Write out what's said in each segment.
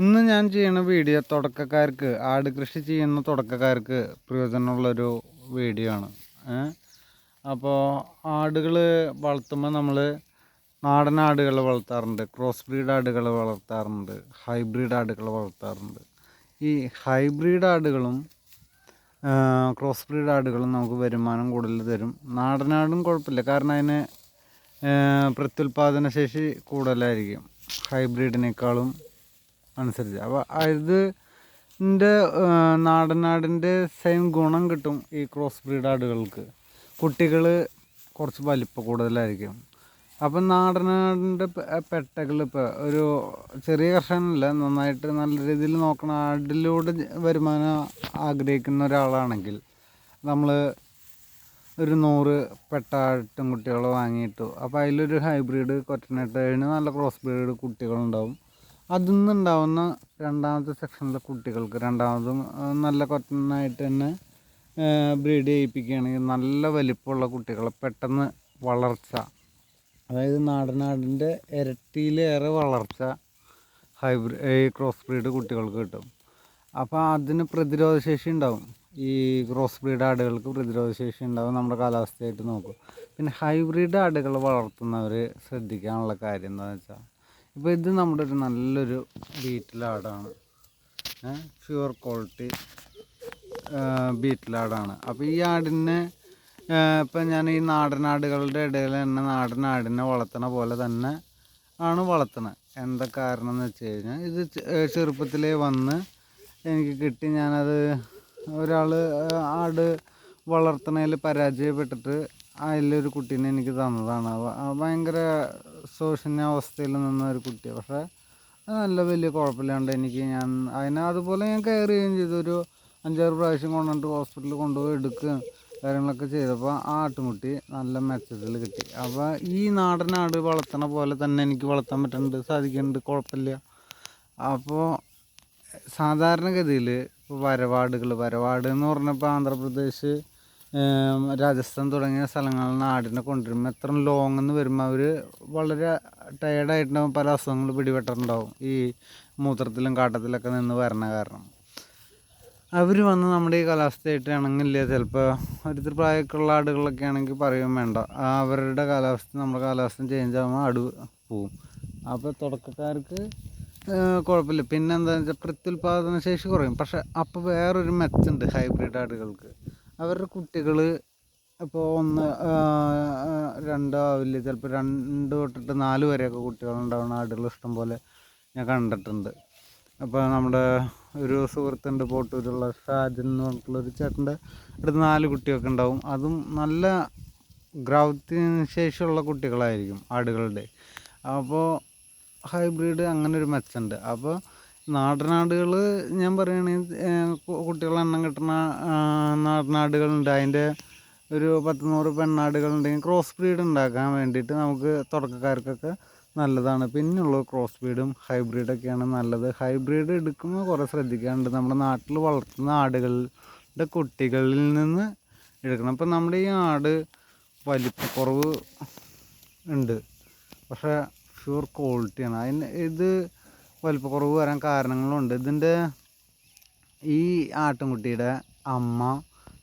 ഇന്ന് ഞാൻ ചെയ്യുന്ന വീഡിയോ തുടക്കക്കാർക്ക് ആട് കൃഷി ചെയ്യുന്ന തുടക്കക്കാർക്ക് പ്രയോജനമുള്ളൊരു വീഡിയോ ആണ്. അപ്പോൾ ആടുകൾ വളർത്തുമ്പോൾ നമ്മൾ നാടൻ ആടുകൾ വളർത്താറുണ്ട്, ക്രോസ് ബ്രീഡ് ആടുകൾ വളർത്താറുണ്ട്, ഹൈബ്രിഡ് ആടുകൾ വളർത്താറുണ്ട്. ഈ ഹൈബ്രിഡ് ആടുകളും ക്രോസ് ബ്രീഡ് ആടുകളും നമുക്ക് വരുമാനം കൂടുതൽ തരും. നാടനാടും കുഴപ്പമില്ല, കാരണം അതിന് പ്രത്യുൽപാദന ശേഷി കൂടുതലായിരിക്കും ഹൈബ്രിഡിനേക്കാളും അനുസരിച്ച്. അപ്പോൾ ഇതിൻ്റെ നാടനാടിൻ്റെ സെയിം ഗുണം കിട്ടും ഈ ക്രോസ് ബ്രീഡ് ആടുകൾക്ക്. കുട്ടികൾ കുറച്ച് വലിപ്പം കൂടുതലായിരിക്കും. അപ്പം നാടനാടിൻ്റെ പെട്ടകൾ ഇപ്പോൾ ഒരു ചെറിയ കർഷകനല്ല, നന്നായിട്ട് നല്ല രീതിയിൽ നോക്കണം ആടിലൂടെ വരുമാനം ആഗ്രഹിക്കുന്ന ഒരാളാണെങ്കിൽ നമ്മൾ ഒരു 100 പെട്ട ആട്ടിൻകുട്ടികൾ വാങ്ങിയിട്ടു. അപ്പോൾ അതിലൊരു ഹൈബ്രിഡ് കൊറ്റനിട്ട് കഴിഞ്ഞാൽ നല്ല ക്രോസ് ബ്രീഡ് കുട്ടികളുണ്ടാവും. അതിൽ നിന്നുണ്ടാവുന്ന രണ്ടാമത്തെ സെക്ഷനിലെ കുട്ടികൾക്ക് രണ്ടാമതും നല്ല കൊറ്റനായിട്ട് തന്നെ ബ്രീഡ് ചെയ്യിപ്പിക്കുകയാണെങ്കിൽ നല്ല വലിപ്പമുള്ള കുട്ടികളെ പെട്ടെന്ന് വളർച്ച, അതായത് നാടനാടിൻ്റെ ഇരട്ടിയിലേറെ വളർച്ച ഈ ക്രോസ് ബ്രീഡ് കുട്ടികൾക്ക് കിട്ടും. അപ്പോൾ അതിന് പ്രതിരോധശേഷി ഉണ്ടാവും. ഈ ക്രോസ് ബ്രീഡ് ആടുകൾക്ക് പ്രതിരോധശേഷി ഉണ്ടാവും നമ്മുടെ കാലാവസ്ഥയായിട്ട് നോക്കും. പിന്നെ ഹൈബ്രിഡ് ആടുകൾ വളർത്തുന്നവർ ശ്രദ്ധിക്കാനുള്ള കാര്യം എന്താണെന്ന് വെച്ചാൽ, ഇപ്പോൾ ഇത് നമ്മുടെ ഒരു നല്ലൊരു ബീറ്റിലാടാണ്, പ്യുവർ ക്വാളിറ്റി ബീറ്റിലാടാണ്. അപ്പോൾ ഈ ആടിനെ ഇപ്പം ഞാൻ ഈ നാടനാടുകളുടെ ഇടയിൽ തന്നെ നാടനാടിനെ വളർത്തണ പോലെ തന്നെ ആണ് വളർത്തണത്. എന്താ കാരണം എന്ന് വെച്ച് കഴിഞ്ഞാൽ, ഇത് ചെറുപ്പത്തിലേ വന്ന് എനിക്ക് കിട്ടി. ഞാനത് ഒരാൾ ആട് വളർത്തണതിൽ പരാജയപ്പെട്ടിട്ട് അതിലൊരു കുട്ടീനെ എനിക്ക് തന്നതാണ്. ഭയങ്കര ശോഷനാവസ്ഥയിൽ നിന്ന ഒരു കുട്ടിയാണ്. പക്ഷേ നല്ല വലിയ കുഴപ്പമില്ലാണ്ട് ഞാൻ അതിനെ അതുപോലെ ഞാൻ കെയർ ചെയ്യുകയും ചെയ്തു. ഒരു 5-6 പ്രാവശ്യം കൊണ്ടുവന്നിട്ട് ഹോസ്പിറ്റലിൽ കൊണ്ടുപോയി എടുക്കുകയും കാര്യങ്ങളൊക്കെ ചെയ്തപ്പോൾ ആ ആട്ടുംകുട്ടി നല്ല മെച്ചത്തിൽ കിട്ടി. അപ്പോൾ ഈ നാടൻ ആട് വളർത്തണ പോലെ തന്നെ എനിക്ക് വളർത്താൻ പറ്റുന്നുണ്ട്, സാധിക്കുന്നുണ്ട്, കുഴപ്പമില്ല. അപ്പോൾ സാധാരണഗതിയിൽ ഇപ്പോൾ വരവാട് എന്ന് പറഞ്ഞപ്പോൾ ആന്ധ്രാപ്രദേശ്, രാജസ്ഥാൻ തുടങ്ങിയ സ്ഥലങ്ങളിൽ നിന്ന് ആടിനെ കൊണ്ടുവരുമ്പോൾ എത്ര ലോങ് എന്ന് വരുമ്പോൾ അവർ വളരെ ടയേർഡായിട്ടുണ്ടാവും, പല അസുഖങ്ങൾ പിടിപെട്ടിട്ടുണ്ടാവും ഈ മൂത്രത്തിലും കാട്ടത്തിലൊക്കെ നിന്ന് വരണ കാരണം. അവർ വന്ന് നമ്മുടെ ഈ കാലാവസ്ഥയായിട്ട് ഇണങ്ങില്ല. ചിലപ്പോൾ ഒരിത്തിരി പ്രായമൊക്കെയുള്ള ആടുകളൊക്കെ ആണെങ്കിൽ പറയുകയും വേണ്ട, അവരുടെ കാലാവസ്ഥ നമ്മുടെ കാലാവസ്ഥ ചേഞ്ച് ആകുമ്പോൾ ആട് പോവും. അപ്പോൾ തുടക്കക്കാർക്ക് കുഴപ്പമില്ല. പിന്നെ എന്താണെന്ന് വെച്ചാൽ പ്രത്യുൽപാദന ശേഷി കുറയും. പക്ഷെ അപ്പോൾ വേറൊരു മെച്ചുണ്ട് ഹൈബ്രിഡ് ആടുകൾക്ക്. അവരുടെ കുട്ടികൾ ഇപ്പോൾ 1, 2 ആവില്ല, ചിലപ്പോൾ 2 തൊട്ടിട്ട് 4 വരെയൊക്കെ കുട്ടികളുണ്ടാവുന്ന ആടുകൾ ഇഷ്ടം പോലെ ഞാൻ കണ്ടിട്ടുണ്ട്. അപ്പോൾ നമ്മുടെ ഒരു സുഹൃത്തുണ്ട് പോട്ടൂരുള്ള ഷാജൻ എന്ന് പറഞ്ഞിട്ടുള്ളൊരു ചേട്ടൻ്റെ അടുത്ത് 4 കുട്ടിയൊക്കെ ഉണ്ടാവും. അതും നല്ല ഗ്രൗത്തിന് ശേഷിയുള്ള കുട്ടികളായിരിക്കും ആടുകളുടെ. അപ്പോൾ ഹൈബ്രിഡ് അങ്ങനെ ഒരു മെച്ചമുണ്ട്. അപ്പോൾ നാടനാടുകൾ ഞാൻ പറയുകയാണെങ്കിൽ കുട്ടികളെ എണ്ണം കിട്ടുന്ന നാടനാടുകളുണ്ട്. അതിൻ്റെ ഒരു 10-100 പെണ്ണാടുകളുണ്ടെങ്കിൽ ക്രോസ് ബ്രീഡ് ഉണ്ടാക്കാൻ വേണ്ടിയിട്ട് നമുക്ക് തുടക്കക്കാർക്കൊക്കെ നല്ലതാണ്. പിന്നെയുള്ളത് ക്രോസ് ബ്രീഡും ഹൈബ്രിഡൊക്കെയാണ് നല്ലത്. ഹൈബ്രിഡ് എടുക്കുമ്പോൾ കുറേ ശ്രദ്ധിക്കാനുണ്ട്. നമ്മുടെ നാട്ടിൽ വളർത്തുന്ന ആടുകളുടെ കുട്ടികളിൽ നിന്ന് എടുക്കണം. ഇപ്പം നമ്മുടെ ഈ ആട് വലിപ്പക്കുറവ് ഉണ്ട്, പക്ഷേ പ്യുവർ ക്വാളിറ്റിയാണ്. ഇത് വലിപ്പക്കുറവ് വരാൻ കാരണങ്ങളുണ്ട്. ഇതിൻ്റെ ഈ ആട്ടിൻകുട്ടിയുടെ അമ്മ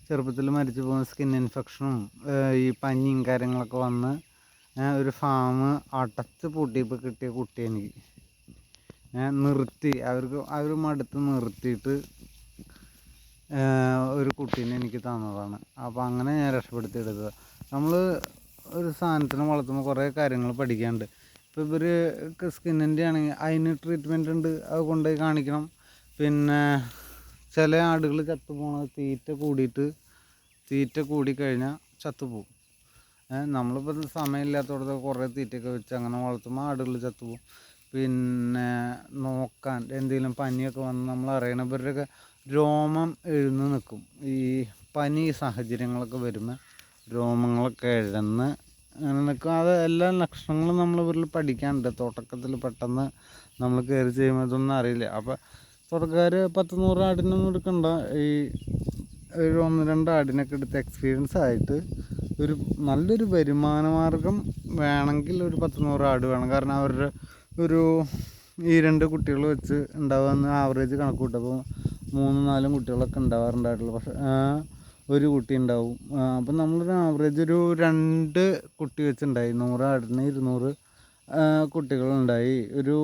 ചെറുപ്പത്തിൽ മരിച്ചു പോകുന്ന സ്കിൻ ഇൻഫെക്ഷനും ഈ പനിയും കാര്യങ്ങളൊക്കെ വന്ന് ഒരു ഫാം അടച്ച് പൂട്ടിയപ്പോൾ കിട്ടിയ കുട്ടി എനിക്ക് നിർത്തി, അവർ മടുത്ത് നിർത്തിയിട്ട് ഒരു കുട്ടീനെ എനിക്ക് തന്നതാണ്. അപ്പോൾ അങ്ങനെ ഞാൻ രക്ഷപ്പെടുത്തിയെടുത്തത്. നമ്മൾ ഒരു സാധനത്തിന് വളർത്തുമ്പോൾ കുറേ കാര്യങ്ങൾ പഠിക്കാനുണ്ട്. ഇപ്പോൾ ഇവർക്ക് സ്കിന്നിൻ്റെ ആണെങ്കിൽ അതിന് ട്രീറ്റ്മെൻറ്റ് ഉണ്ട്, അത് കൊണ്ടുപോയി കാണിക്കണം. പിന്നെ ചില ആടുകൾ ചത്തുപോകണത് തീറ്റ കൂടിക്കഴിഞ്ഞാൽ ചത്തുപോകും. നമ്മളിപ്പോൾ സമയമില്ലാത്തടത്ത് കുറേ തീറ്റയൊക്കെ വെച്ച് അങ്ങനെ വളർത്തുമ്പോൾ ആടുകൾ ചത്തുപോകും. പിന്നെ നോക്കാൻ എന്തെങ്കിലും പനിയൊക്കെ വന്ന് നമ്മൾ അറിയണവരുടെയൊക്കെ രോമം എഴുന്ന് നിൽക്കും. ഈ പനി സാഹചര്യങ്ങളൊക്കെ വരുമ്പോൾ രോമങ്ങളൊക്കെ എഴുന്ന് അങ്ങനെ നിൽക്കും. അത് എല്ലാ ലക്ഷണങ്ങളും നമ്മൾ ഇവരിൽ പഠിക്കാനുണ്ട്. തുടക്കത്തിൽ പെട്ടെന്ന് നമ്മൾ കയറി ചെയ്യുമ്പോൾ ഇതൊന്നും അറിയില്ല. അപ്പോൾ തുടക്കക്കാർ 10-100 ആടിനൊന്നും എടുക്കണ്ട, ഈ ഒരു 1-2 ആടിനൊക്കെ എടുത്ത് എക്സ്പീരിയൻസ് ആയിട്ട് ഒരു നല്ലൊരു വരുമാന മാർഗം വേണമെങ്കിൽ ഒരു 10-100 ആട് വേണം. കാരണം അവരുടെ ഒരു ഈ 2 കുട്ടികൾ വെച്ച് ഉണ്ടാവുമെന്ന് ആവറേജ് കണക്ക് കൂട്ടപ്പോൾ 3-4 കുട്ടികളൊക്കെ ഉണ്ടാവാറുണ്ടായിട്ടുള്ളൂ. പക്ഷേ ഒരു കുട്ടി ഉണ്ടാവും. അപ്പം നമ്മളൊരു ആവറേജ് ഒരു 2 കുട്ടി വെച്ചുണ്ടായി. 100 ആടിന് 200 കുട്ടികളുണ്ടായി. ഒരു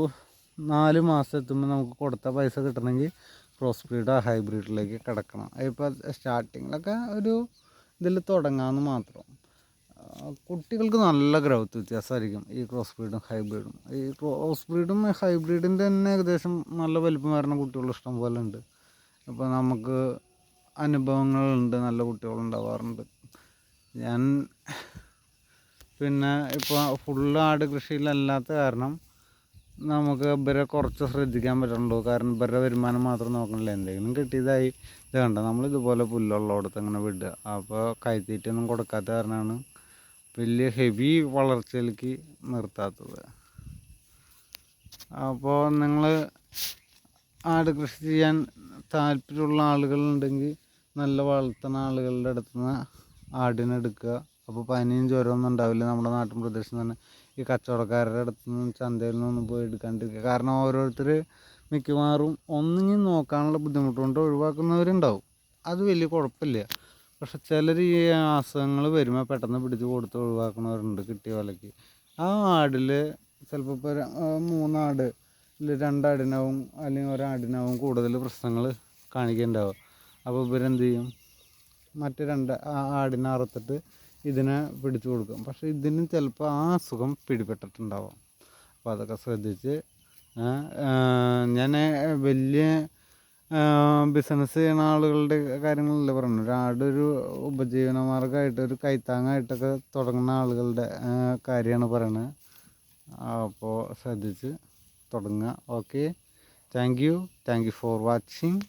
4 മാസം എത്തുമ്പോൾ നമുക്ക് കൊടുത്ത പൈസ കിട്ടണമെങ്കിൽ ക്രോസ് ബ്രീഡോ ഹൈബ്രിഡിലേക്ക് കിടക്കണം. ഇപ്പോൾ സ്റ്റാർട്ടിങ്ങിലൊക്കെ ഒരു ഇതിൽ തുടങ്ങാമെന്ന് മാത്രം. കുട്ടികൾക്ക് നല്ല ഗ്രോത്ത് വ്യത്യാസമായിരിക്കും ഈ ക്രോസ് ബ്രീഡും ഹൈബ്രിഡും. ഈ ക്രോസ് ബ്രീഡും ഹൈബ്രിഡിൻ്റെ തന്നെ ഏകദേശം നല്ല വലിപ്പം വരുന്ന കുട്ടികൾ ഇഷ്ടം പോലെ ഉണ്ട്. അപ്പോൾ നമുക്ക് അനുഭവങ്ങളുണ്ട്, നല്ല കുട്ടികളുണ്ടാവാറുണ്ട്. ഞാൻ പിന്നെ ഇപ്പോൾ ഫുള്ള് ആട് കൃഷിയിലല്ലാത്ത കാരണം നമുക്ക് ഇവരെ കുറച്ച് ശ്രദ്ധിക്കാൻ പറ്റുള്ളൂ. കാരണം ഇവരുടെ വരുമാനം മാത്രം നോക്കണില്ല. എന്തെങ്കിലും കിട്ടിയതായി ഇത് കണ്ട നമ്മളിതുപോലെ പുല്ലുള്ളടത്ത് അങ്ങനെ വിടുക. അപ്പോൾ കൈത്തീറ്റൊന്നും കൊടുക്കാത്ത കാരണമാണ് വലിയ ഹെവി വളർച്ചയിലേക്ക് നിർത്താത്തത്. അപ്പോൾ നിങ്ങൾ ആട് കൃഷി ചെയ്യാൻ താല്പര്യമുള്ള ആളുകളുണ്ടെങ്കിൽ നല്ല വളർത്തുന്ന ആളുകളുടെ അടുത്ത് നിന്ന് ആടിനെടുക്കുക. അപ്പോൾ പനിയും ജ്വരമൊന്നും ഉണ്ടാവില്ല. നമ്മുടെ നാട്ടിൻ പ്രദേശത്ത് തന്നെ ഈ കച്ചവടക്കാരുടെ അടുത്ത് നിന്നും ചന്തയിൽ നിന്നൊന്നും പോയി എടുക്കാണ്ടിരിക്കുക. കാരണം ഓരോരുത്തർ മിക്കവാറും ഒന്നെങ്കിൽ നോക്കാനുള്ള ബുദ്ധിമുട്ട് കൊണ്ട് ഒഴിവാക്കുന്നവരുണ്ടാവും. അത് വലിയ കുഴപ്പമില്ല. പക്ഷെ ചിലർ ഈ അസുഖങ്ങൾ വരുമ്പോൾ പെട്ടെന്ന് പിടിച്ച് കൊടുത്ത് ഒഴിവാക്കുന്നവരുണ്ട് കിട്ടിയ വിലയ്ക്ക്. ആ ആടിൽ ചിലപ്പോൾ ഇപ്പോൾ 3 ആട് 2 ആടിനാവും അല്ലെങ്കിൽ 1 ആടിനാവും കൂടുതൽ പ്രശ്നങ്ങൾ കാണിക്കുന്നുണ്ടാവുക. അപ്പോൾ ഇവരെന്ത് ചെയ്യും, മറ്റ് 2 ആടിനെ അറുത്തിട്ട് ഇതിനെ പിടിച്ചു കൊടുക്കും. പക്ഷേ ഇതിന് ചിലപ്പോൾ ആ അസുഖം പിടിപെട്ടിട്ടുണ്ടാവാം. അപ്പോൾ അതൊക്കെ ശ്രദ്ധിച്ച് ഞാൻ വലിയ ബിസിനസ് ചെയ്യുന്ന ആളുകളുടെ കാര്യങ്ങളല്ല പറയുന്നത്. ഒരു ആടൊരു ഉപജീവന മാർഗ്ഗമായിട്ട് ഒരു കൈത്താങ്ങായിട്ടൊക്കെ തുടങ്ങുന്ന ആളുകളുടെ കാര്യമാണ് പറയുന്നത്. അപ്പോൾ ശ്രദ്ധിച്ച് തുടങ്ങുക. Okay, thank you for watching.